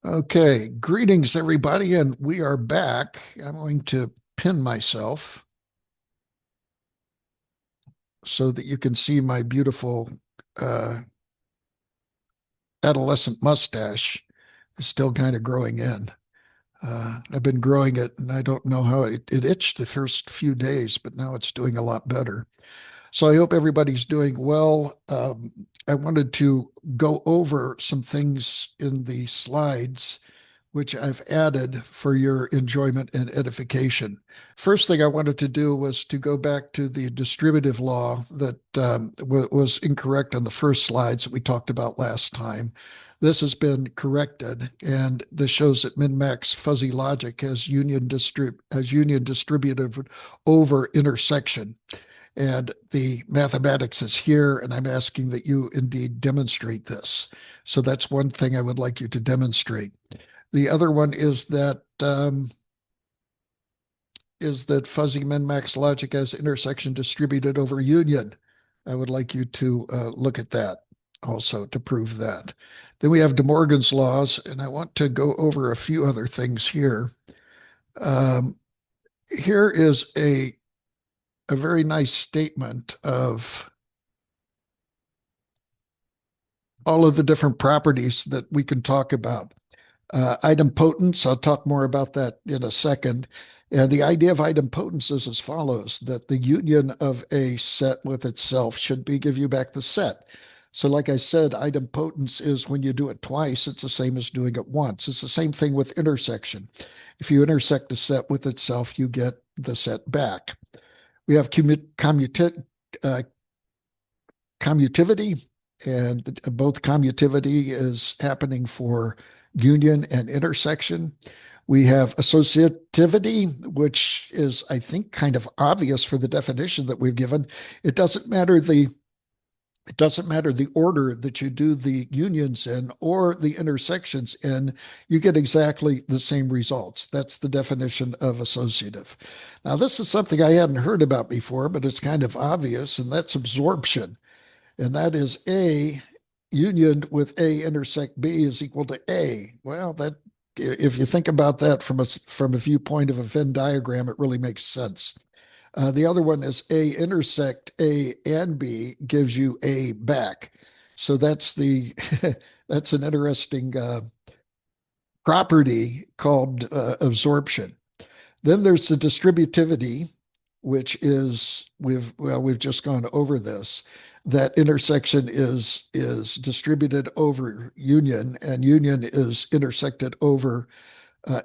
Okay, greetings everybody, and we are back. I'm going to pin myself so that you can see my beautiful uh, adolescent mustache is still kind of growing in. I've been growing it, and I don't know how it itched the first few days, but now it's doing a lot better. So I hope everybody's doing well. I wanted to go over some things in the slides which I've added for your enjoyment and edification. First thing I wanted to do was to go back to the distributive law that was incorrect on the first slides that we talked about last time. This has been corrected, and this shows that min-max fuzzy logic has union distributed over intersection. And the mathematics is here, and I'm asking that you indeed demonstrate this. So that's one thing I would like you to demonstrate. The other one is that fuzzy min-max logic has intersection distributed over union. I would like you to look at that also to prove that. Then we have De Morgan's laws, and I want to go over a few other things here. Um, Here is a very nice statement of all of the different properties that we can talk about. Idempotence, I'll talk more about that in a second. And the idea of idempotence is as follows, that the union of a set with itself should be give you back the set. So like I said, idempotence is when you do it twice, it's the same as doing it once. It's the same thing with intersection. If you intersect a set with itself, you get the set back. We have uh, commutivity, and both commutivity is happening for union and intersection. We have associativity, which is, I think, kind of obvious for the definition that we've given. It doesn't matter the order that you do the unions in or the intersections in, you get exactly the same results. That's the definition of associative. Now, this is something I hadn't heard about before, but it's kind of obvious, and that's absorption. And that is A union with A intersect B is equal to A. Well, that if you think about that from a viewpoint of a Venn diagram, it really makes sense. The other one is A intersect A and B gives you A back. So that's the that's an interesting property called absorption. Then there's the distributivity, which is we've just gone over this. That intersection is distributed over union, and union is intersected over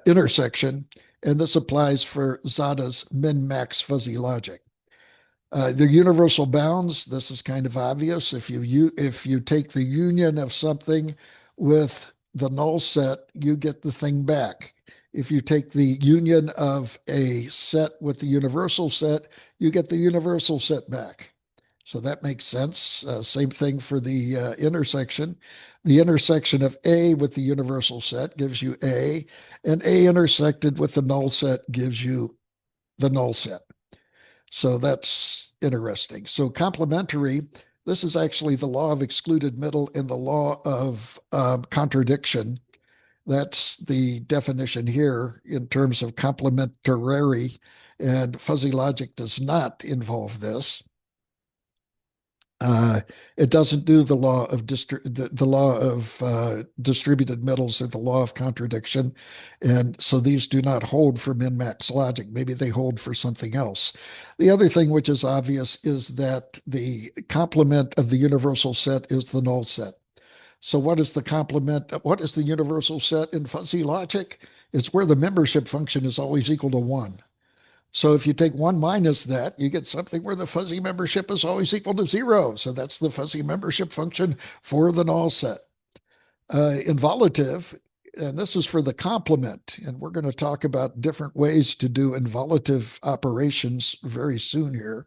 intersection, and this applies for Zada's min-max fuzzy logic. The universal bounds. This is kind of obvious. If you take the union of something with the null set, you get the thing back. If you take the union of a set with the universal set, you get the universal set back. So that makes sense. Same thing for the intersection. The intersection of A with the universal set gives you A, and A intersected with the null set gives you the null set. So that's interesting. So complementary, this is actually the law of excluded middle and the law of contradiction. That's the definition here in terms of complementary, and fuzzy logic does not involve this. Uh, it doesn't do the law of distributed middles or the law of contradiction, and so these do not hold for min-max logic. Maybe they hold for something else. The other thing which is obvious is that the complement of the universal set is the null set. So what is the complement? What is the universal set in fuzzy logic? It's where the membership function is always equal to one. So if you take one minus that, you get something where the fuzzy membership is always equal to zero. So that's the fuzzy membership function for the null set. Involutive, and this is for the complement. And we're going to talk about different ways to do involutive operations very soon here.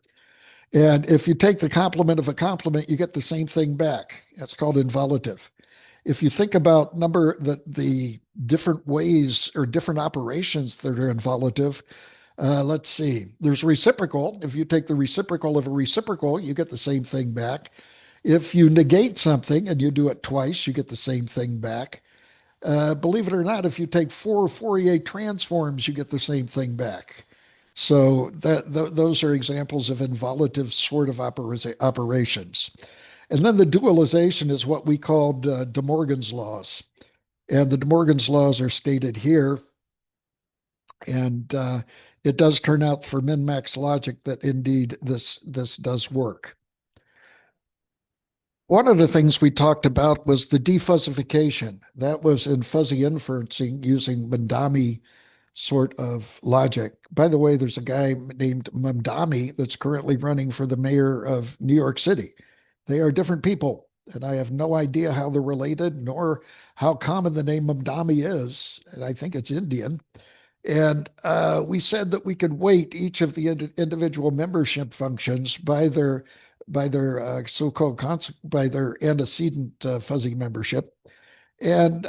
And if you take the complement of a complement, you get the same thing back. That's called involutive. If you think about the different ways or different operations that are involutive, let's see. There's reciprocal. If you take the reciprocal of a reciprocal, you get the same thing back. If you negate something and you do it twice, you get the same thing back. Believe it or not, if you take four Fourier transforms, you get the same thing back. So those are examples of involutive sort of operations. And then the dualization is what we called De Morgan's laws. And the De Morgan's laws are stated here. And it does turn out for min-max logic that indeed this does work. One of the things we talked about was the defuzzification. That was in fuzzy inferencing using Mandami sort of logic. By the way, there's a guy named Mamdani that's currently running for the mayor of New York City. They are different people, and I have no idea how they're related nor how common the name Mamdani is. And I think it's Indian. And we said that we could weight each of the individual membership functions by their so-called by their antecedent fuzzy membership, and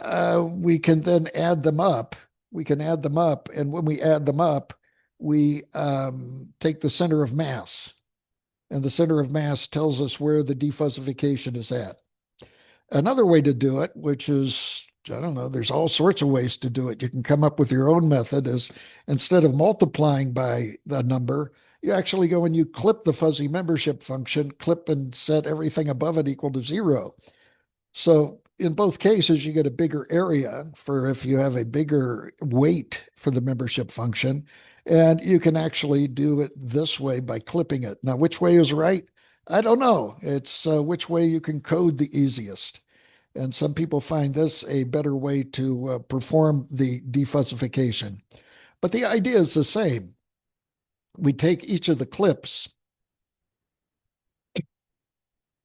we can then add them up. We can add them up, and when we add them up, we take the center of mass, and the center of mass tells us where the defuzzification is at. Another way to do it, which is, I don't know, there's all sorts of ways to do it. You can come up with your own method, is instead of multiplying by the number, you actually go and you clip the fuzzy membership function, clip and set everything above it equal to zero. So in both cases, you get a bigger area for if you have a bigger weight for the membership function. And you can actually do it this way by clipping it. Now, which way is right? I don't know. It's which way you can code the easiest. And some people find this a better way to perform the defuzzification. But the idea is the same. We take each of the clips,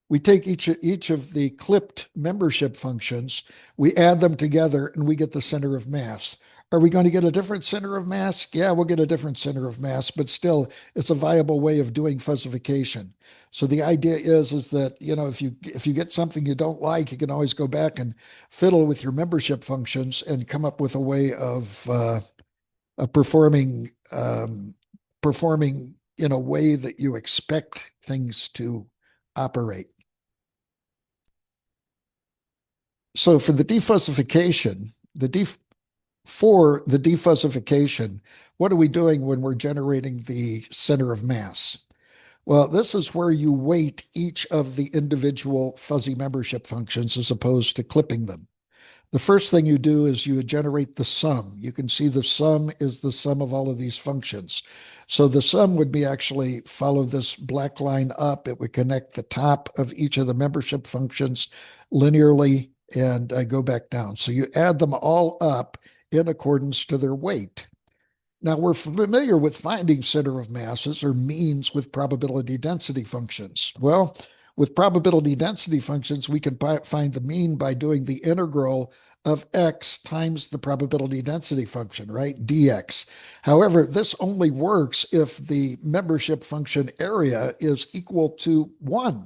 we take each of the clipped membership functions, we add them together, and we get the center of mass. Are we going to get a different center of mass? Yeah, we'll get a different center of mass, but still, it's a viable way of doing fuzzification. So the idea is that if you get something you don't like, you can always go back and fiddle with your membership functions and come up with a way of performing in a way that you expect things to operate. So for the defuzzification, for the defuzzification, what are we doing when we're generating the center of mass? Well, this is where you weight each of the individual fuzzy membership functions as opposed to clipping them. The first thing you do is you generate the sum. You can see the sum is the sum of all of these functions. So the sum would be actually follow this black line up. It would connect the top of each of the membership functions linearly and go back down. So you add them all up in accordance to their weight. Now, we're familiar with finding center of masses or means with probability density functions. Well, with probability density functions, we can find the mean by doing the integral of x times the probability density function, right? dx. However, this only works if the membership function area is equal to 1.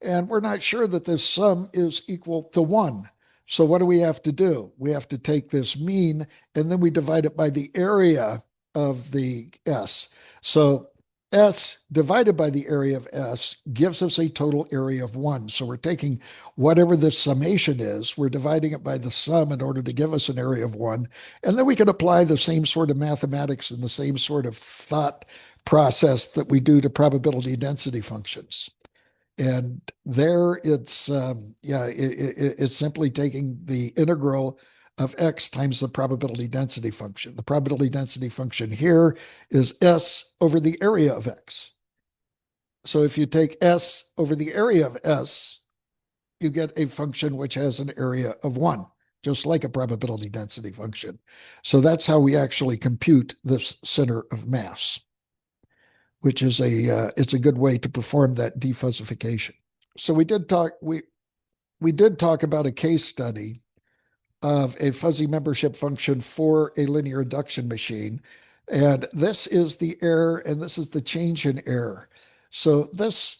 And we're not sure that this sum is equal to 1. So what do we have to do? We have to take this mean and then we divide it by the area of the S. So S divided by the area of S gives us a total area of 1. So we're taking whatever the summation is, we're dividing it by the sum in order to give us an area of 1. And then we can apply the same sort of mathematics and the same sort of thought process that we do to probability density functions. And there it's simply taking the integral of x times the probability density function. The probability density function here is s over the area of x. So if you take s over the area of s, you get a function which has an area of 1, just like a probability density function. So that's how we actually compute this center of mass, which is it's a good way to perform that defuzzification. So we did talk about a case study of a fuzzy membership function for a linear induction machine. And this is the error and this is the change in error. So this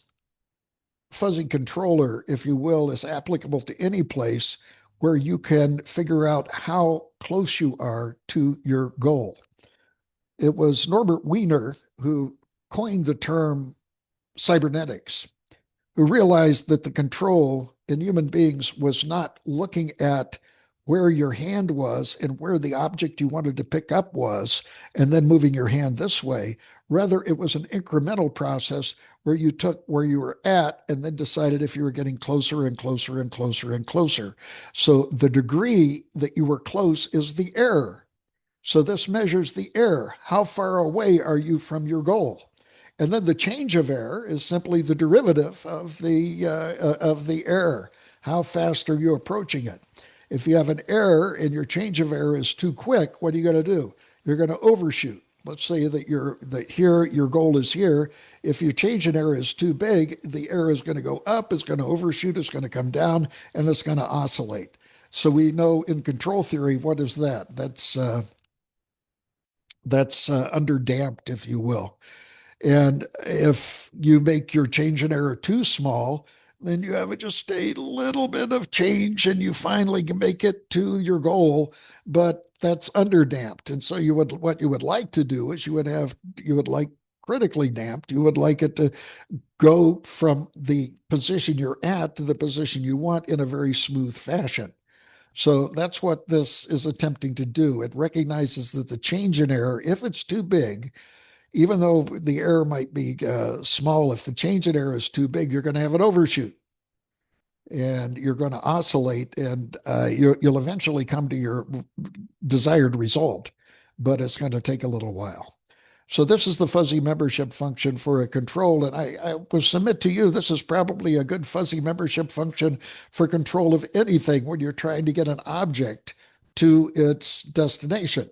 fuzzy controller, if you will, is applicable to any place where you can figure out how close you are to your goal. It was Norbert Wiener who coined the term cybernetics, who realized that the control in human beings was not looking at where your hand was and where the object you wanted to pick up was, and then moving your hand this way. Rather, it was an incremental process where you took where you were at and then decided if you were getting closer and closer and closer and closer. So the degree that you were close is the error. So this measures the error. How far away are you from your goal? And then the change of error is simply the derivative of the error. How fast are you approaching it? If you have an error and your change of error is too quick, what are you going to do? You're going to overshoot. Let's say that here your goal is here. If your change in error is too big, the error is going to go up, it's going to overshoot, it's going to come down, and it's going to oscillate. So we know in control theory, what is that? That's underdamped, if you will. And if you make your change in error too small, then you have just a little bit of change and you finally can make it to your goal, but that's underdamped. And so what you would like to do is you would like critically damped. You would like it to go from the position you're at to the position you want in a very smooth fashion. So that's what this is attempting to do. It recognizes that the change in error, if it's too big, even though the error might be small, if the change in error is too big, you're going to have an overshoot and you're going to oscillate and you'll eventually come to your desired result, but it's going to take a little while. So this is the fuzzy membership function for a control. And I will submit to you, this is probably a good fuzzy membership function for control of anything when you're trying to get an object to its destination.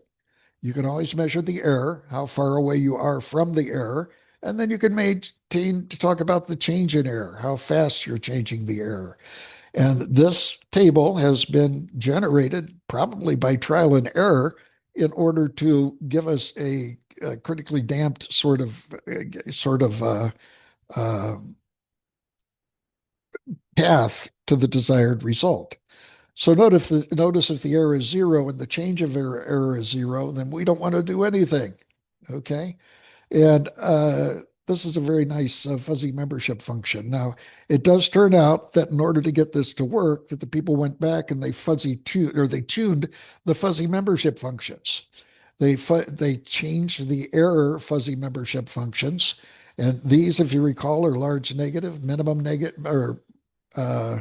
You can always measure the error, how far away you are from the error, and then you can maintain to talk about the change in error, how fast you're changing the error. And this table has been generated probably by trial and error in order to give us a critically damped uh, path to the desired result. So notice if the error is zero and the change of error is zero, then we don't want to do anything. Okay. And this is a very nice fuzzy membership function. Now, it does turn out that in order to get this to work, that the people went back and they tuned the fuzzy membership functions. They changed the error fuzzy membership functions, and these, if you recall, are large negative, minimum negative, or uh,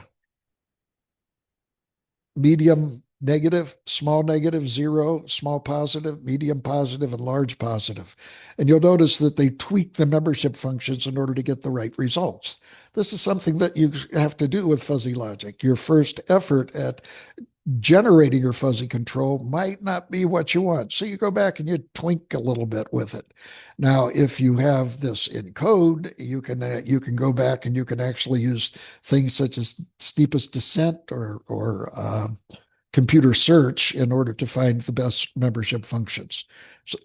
medium negative, zero, small positive, medium positive, and large positive. And you'll notice that they tweak the membership functions in order to get the right results. This is something that you have to do with fuzzy logic. Your first effort at generating your fuzzy control might not be what you want. So you go back and you twink a little bit with it. Now, if you have this in code, you can go back and you can actually use things such as steepest descent or computer search in order to find the best membership functions. So,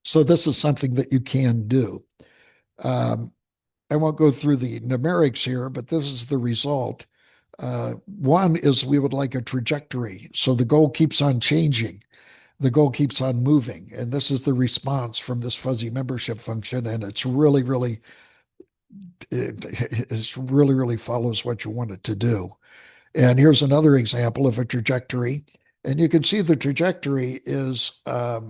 so this is something that you can do. Um, I won't go through the numerics here, but this is the result. One is we would like a trajectory. So the goal keeps on changing. The goal keeps on moving. And this is the response from this fuzzy membership function. And it really follows what you want it to do. And here's another example of a trajectory. And you can see the trajectory is right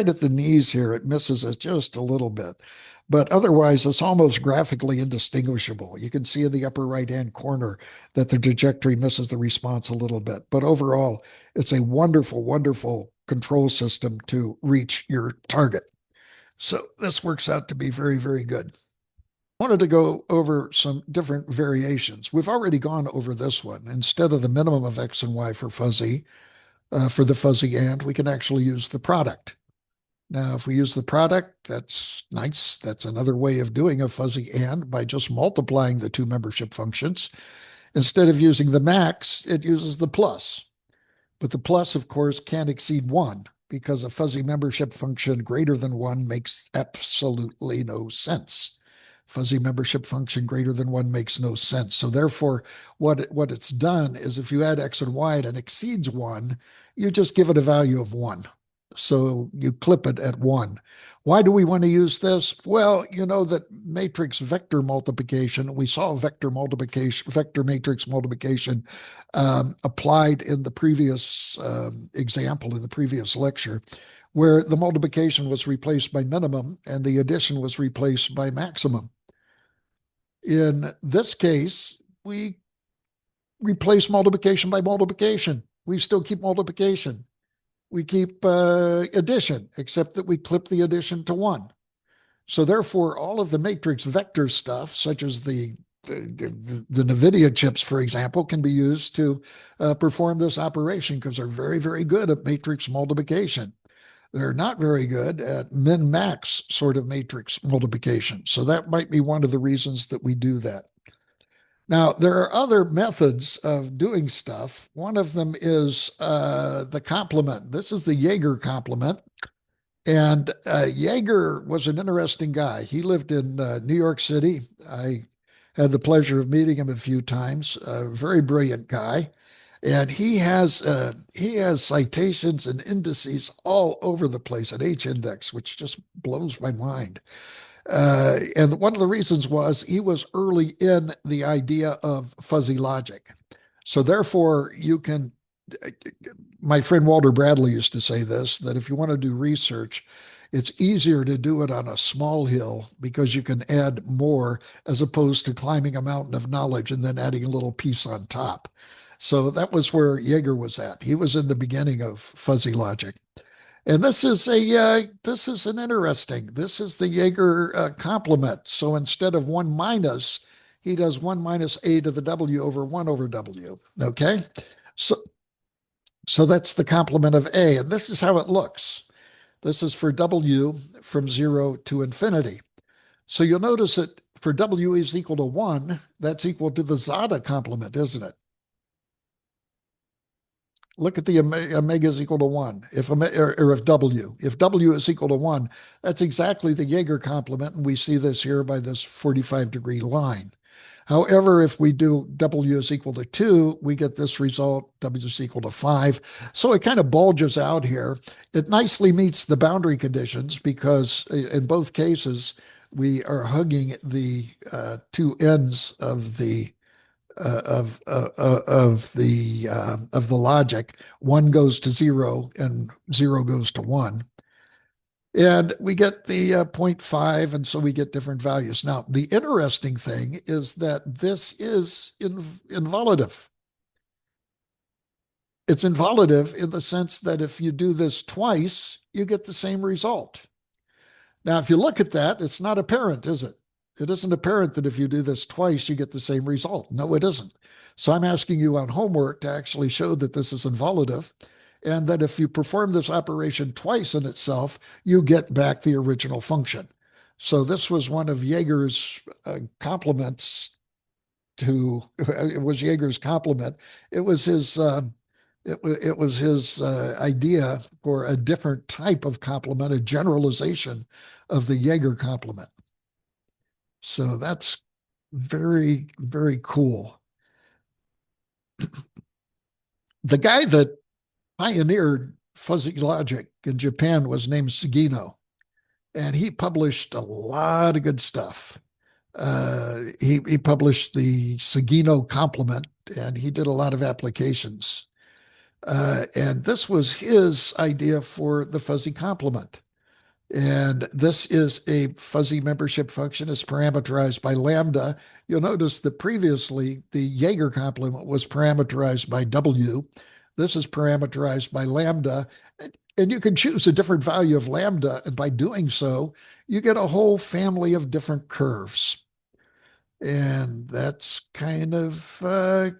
at the knees here. It misses it just a little bit. But otherwise, it's almost graphically indistinguishable. You can see in the upper right-hand corner that the trajectory misses the response a little bit. But overall, it's a wonderful control system to reach your target. So this works out to be very good. I wanted to go over some different variations. We've already gone over this one. Instead of the minimum of X and Y for the fuzzy and, we can actually use the product. Now, if we use the product, that's nice. That's another way of doing a fuzzy and by just multiplying the two membership functions. Instead of using the max, it uses the plus. But the plus, of course, can't exceed one because a fuzzy membership function greater than one makes absolutely no sense. Fuzzy membership function greater than one makes no sense. So therefore, what it's done is if you add X and Y and it exceeds one, you just give it a value of one. So you clip it at 1. Why do we want to use this? Well, you know that matrix vector multiplication, we saw vector multiplication, vector matrix multiplication applied in the previous example, in the previous lecture, where the multiplication was replaced by minimum and the addition was replaced by maximum. In this case, we replace multiplication by multiplication. We still keep multiplication. We keep addition, except that we clip the addition to 1. So therefore, all of the matrix vector stuff, such as the NVIDIA chips, for example, can be used to perform this operation because they're very, very good at matrix multiplication. They're not very good at min-max sort of matrix multiplication. So that might be one of the reasons that we do that. Now, there are other methods of doing stuff. One of them is the complement. This is the Jaeger complement. And Jaeger was an interesting guy. He lived in New York City. I had the pleasure of meeting him a few times. A very brilliant guy. And he has citations and indices all over the place, an H index, which just blows my mind. And one of the reasons was he was early in the idea of fuzzy logic. So therefore, you can, my friend Walter Bradley used to say this, that if you want to do research, it's easier to do it on a small hill because you can add more as opposed to climbing a mountain of knowledge and then adding a little piece on top. So that was where Jaeger was at. He was in the beginning of fuzzy logic. And this is an interesting. This is the Jaeger complement. So instead of 1 minus, he does 1 minus a to the w over 1 over w. Okay, so that's the complement of a, and this is how it looks. This is for w from 0 to infinity. So you'll notice that for w is equal to 1, that's equal to the zeta complement, isn't it? Look at the omega is equal to 1. If if w is equal to 1, that's exactly the Jaeger complement, and we see this here by this 45-degree line. However, if we do w is equal to 2, we get this result, w is equal to 5. So it kind of bulges out here. It nicely meets the boundary conditions because in both cases, we are hugging the two ends of the of the logic. 1 goes to 0 and 0 goes to 1. And we get the 0.5, and so we get different values. Now, the interesting thing is that this is involutive. It's involutive in the sense that if you do this twice, you get the same result. Now, if you look at that, it's not apparent, is it? It isn't apparent that if you do this twice, you get the same result. No, it isn't. So I'm asking you on homework to actually show that this is involutive and that if you perform this operation twice in itself, you get back the original function. So this was one of Jaeger's compliments to, it was Jaeger's compliment. It was his, it was his idea for a different type of complement, a generalization of the Jaeger complement. So that's very, very cool. The guy that pioneered fuzzy logic in Japan was named Sugino, and he published a lot of good stuff. He published the Sugino complement, and he did a lot of applications. And this was his idea for the fuzzy complement. And this is a fuzzy membership function. It's parameterized by lambda. You'll notice that previously the Jaeger complement was parameterized by W. This is parameterized by lambda. And you can choose a different value of lambda. And by doing so, you get a whole family of different curves. And that's kind of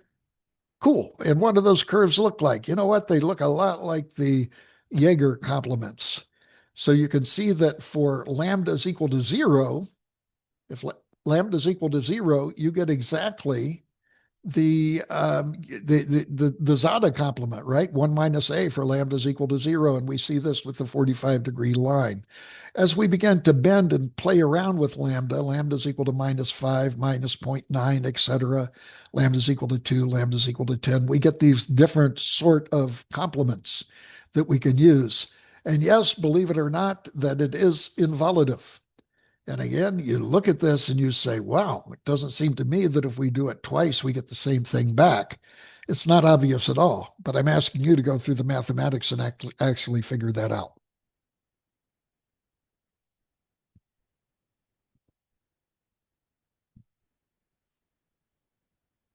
cool. And what do those curves look like? You know what? They look a lot like the Jaeger complements. So you can see that for lambda is equal to 0, if lambda is equal to 0, you get exactly the zeta complement, right? 1 minus a for lambda is equal to 0. And we see this with the 45-degree line. As we begin to bend and play around with lambda, lambda is equal to -5, -0.9, etc. Lambda is equal to 2, lambda is equal to 10. We get these different sort of complements that we can use. And yes, believe it or not, that it is involutive. And again, you look at this and you say, wow, it doesn't seem to me that if we do it twice, we get the same thing back. It's not obvious at all, but I'm asking you to go through the mathematics and actually figure that out.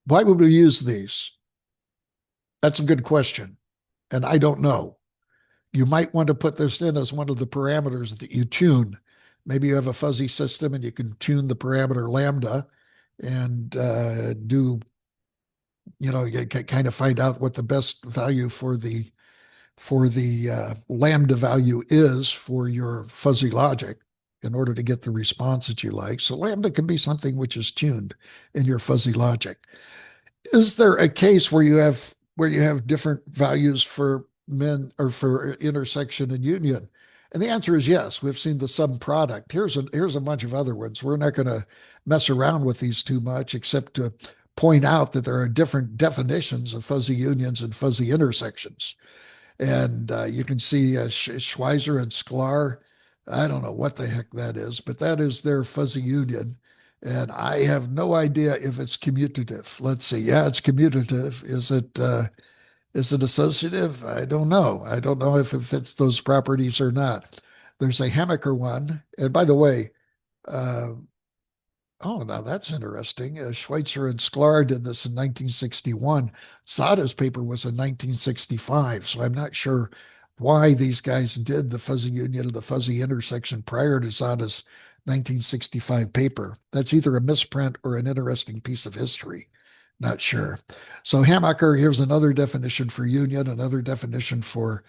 Why would we use these? That's a good question. And I don't know. You might want to put this in as one of the parameters that you tune. Maybe you have a fuzzy system and you can tune the parameter lambda and do, you can kind of find out what the best value for the lambda value is for your fuzzy logic in order to get the response that you like. So lambda can be something which is tuned in your fuzzy logic. Is there a case where you have different values for men or for intersection and union? And the answer is yes. We've seen the sum product. Here's a bunch of other ones. We're not going to mess around with these too much, except to point out that there are different definitions of fuzzy unions and fuzzy intersections. And you can see Schweizer and Sklar. I don't know what the heck that is, but that is their fuzzy union. And I have no idea if it's commutative. Let's see. Yeah, it's commutative. Is it associative? I don't know. I don't know if it fits those properties or not. There's a Hamaker one. And by the way, uh, oh, now that's interesting. Schweitzer and Sklar did this in 1961. Zada's paper was in 1965. So I'm not sure why these guys did the fuzzy union and the fuzzy intersection prior to Zada's 1965 paper. That's either a misprint or an interesting piece of history. Not sure. So Hamaker, here's another definition for union, another definition for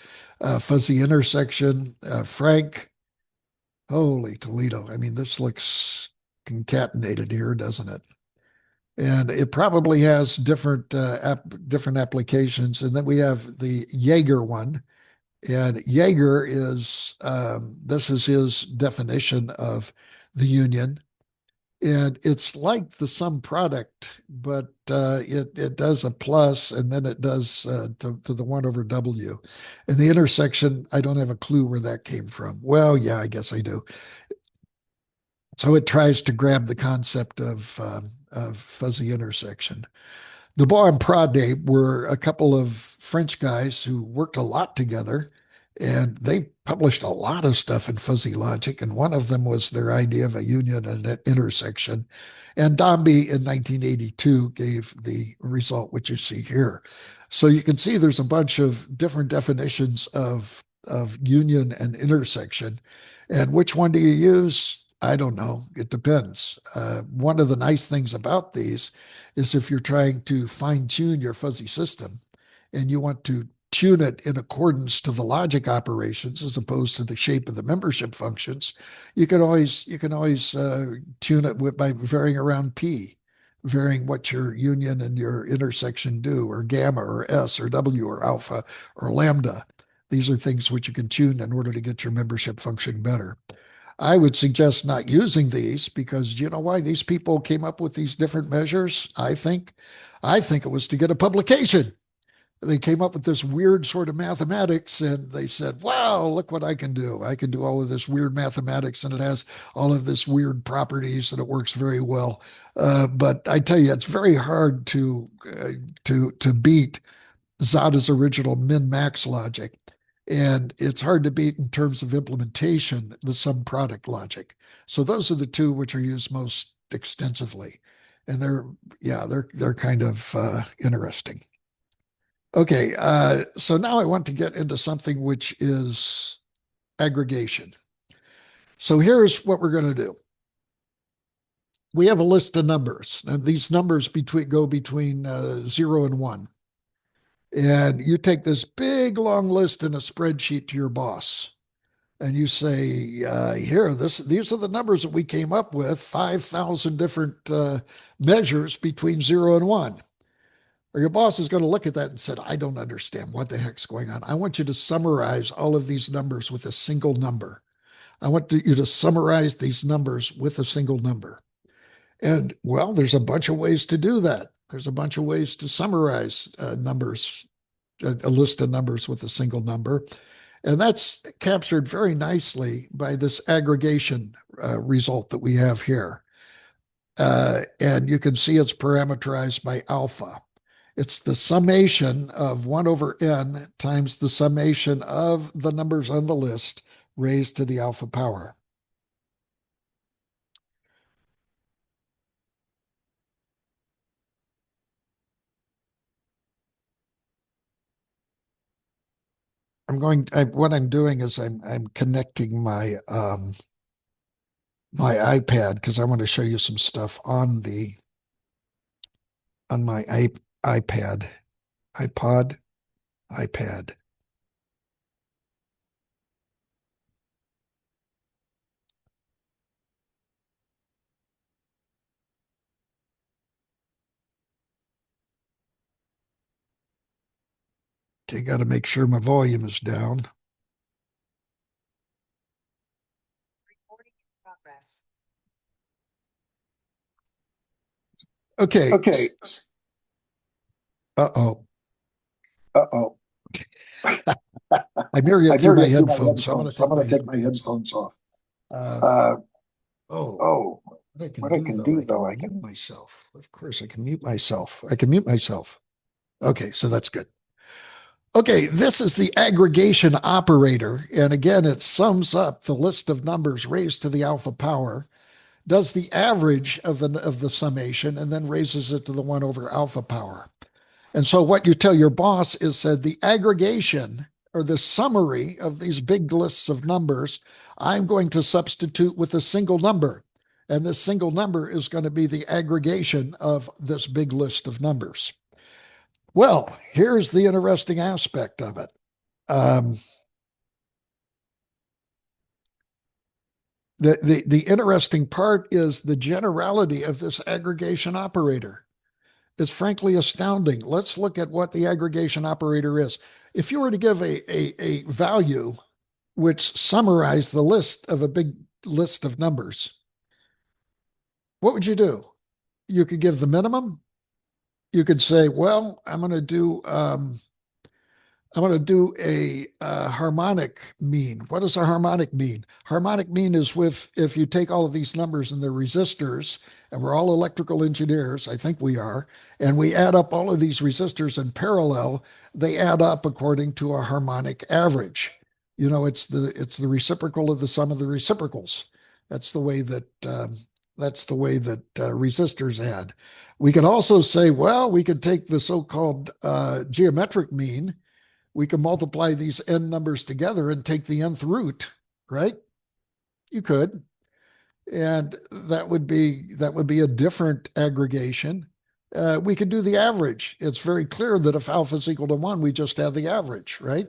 fuzzy intersection. Frank, holy Toledo. I mean, this looks concatenated here, doesn't it? And it probably has different applications. And then we have the Jaeger one. And Jaeger is this is his definition of the union. And it's like the sum product, but it does a plus and then it does to the 1 over W. And the intersection, I don't have a clue where that came from. Well, yeah, I guess I do. So it tries to grab the concept of fuzzy intersection. Dubois and Prade were a couple of French guys who worked a lot together, and they published a lot of stuff in fuzzy logic. And one of them was their idea of a union and an intersection. And Dombey in 1982 gave the result, which you see here. So you can see there's a bunch of different definitions of union and intersection. And which one do you use? I don't know. It depends. One of the nice things about these is if you're trying to fine tune your fuzzy system and you want to tune it in accordance to the logic operations as opposed to the shape of the membership functions, you can always tune it by varying around p, varying what your union and your intersection do, or gamma, or s, or w, or alpha, or lambda. These are things which you can tune in order to get your membership function better. I would suggest not using these because you know why these people came up with these different measures? I think it was to get a publication. They came up with this weird sort of mathematics and they said, wow, look what I can do. I can do all of this weird mathematics and it has all of this weird properties and it works very well. But I tell you, it's very hard to beat Zada's original min-max logic. And it's hard to beat in terms of implementation, the sum product logic. So those are the two which are used most extensively. And they're kind of interesting. Okay, so now I want to get into something which is aggregation. So here's what we're going to do. We have a list of numbers, and these numbers go between 0 and 1. And you take this big long list in a spreadsheet to your boss, and you say, these are the numbers that we came up with, 5,000 different measures between 0 and 1. Or your boss is going to look at that and said, I don't understand what the heck's going on. I want you to summarize all of these numbers with a single number. I want you to summarize these numbers with a single number. And well, there's a bunch of ways to do that. There's a bunch of ways to summarize numbers, a list of numbers with a single number. And that's captured very nicely by this aggregation result that we have here. And you can see it's parameterized by alpha. It's the summation of 1 over n times the summation of the numbers on the list raised to the alpha power. What I'm doing is I'm connecting my iPad because I want to show you some stuff on my iPad, iPod, iPad. Okay, got to make sure my volume is down. Okay. Okay. Uh-oh. Uh-oh. I'm hearing I it through hear my it through my headphones, so I'm going headphones. to So I'm take my going to take my headphones off. headphones off. Uh, Uh, oh, oh, what I can what I do can though, do I though, can I mute can. myself. Of course, I can mute myself. I can mute myself. Okay, so that's good. Okay, this is the aggregation operator. And again, it sums up the list of numbers raised to the alpha power, does the average of the summation, and then raises it to the 1 over alpha power. And so what you tell your boss is said the aggregation or the summary of these big lists of numbers, I'm going to substitute with a single number. And this single number is going to be the aggregation of this big list of numbers. Well, here's the interesting aspect of it. Um, the interesting part is the generality of this aggregation operator. Is frankly astounding. Let's look at what the aggregation operator is. If you were to give a value which summarized the list of a big list of numbers, what would you do? You could give the minimum. You could say, well, I'm going to do a harmonic mean. What does a harmonic mean? Harmonic mean is if you take all of these numbers and their resistors, and we're all electrical engineers, I think we are, and we add up all of these resistors in parallel, they add up according to a harmonic average. You know, it's the reciprocal of the sum of the reciprocals. That's the way that resistors add. We can also say, well, we could take the so-called geometric mean, we can multiply these n numbers together and take the nth root, right? You could. And that would be a different aggregation. We could do the average. It's very clear that if alpha is equal to 1, we just have the average, right?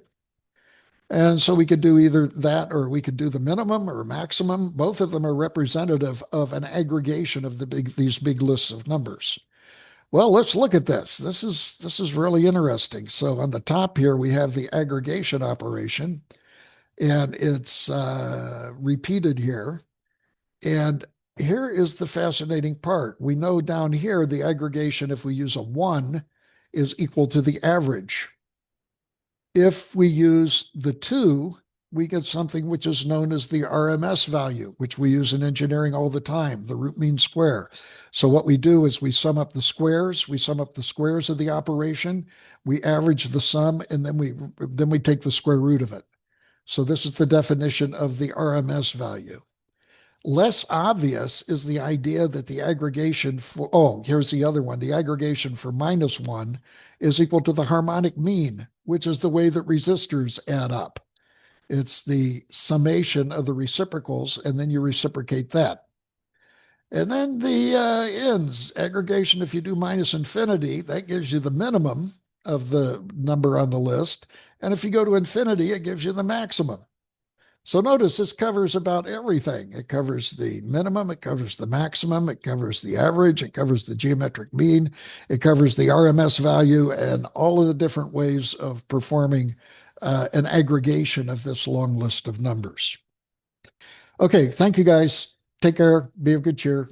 And so we could do either that or we could do the minimum or maximum. Both of them are representative of an aggregation of these big lists of numbers. Well, let's look at this. This is really interesting. So on the top here, we have the aggregation operation, and it's repeated here. And here is the fascinating part. We know down here the aggregation, if we use a 1, is equal to the average. If we use the 2, we get something which is known as the RMS value, which we use in engineering all the time, the root mean square. So what we do is we sum up the squares, of the operation, we average the sum, and then we take the square root of it. So this is the definition of the RMS value. Less obvious is the idea that the aggregation here's the other one. The aggregation for -1 is equal to the harmonic mean, which is the way that resistors add up. It's the summation of the reciprocals, and then you reciprocate that. And then the ends, aggregation, if you do minus infinity, that gives you the minimum of the number on the list. And if you go to infinity, it gives you the maximum. So notice this covers about everything. It covers the minimum, it covers the maximum, it covers the average, it covers the geometric mean, it covers the RMS value, and all of the different ways of performing an aggregation of this long list of numbers. Okay, thank you guys. Take care. Be of good cheer.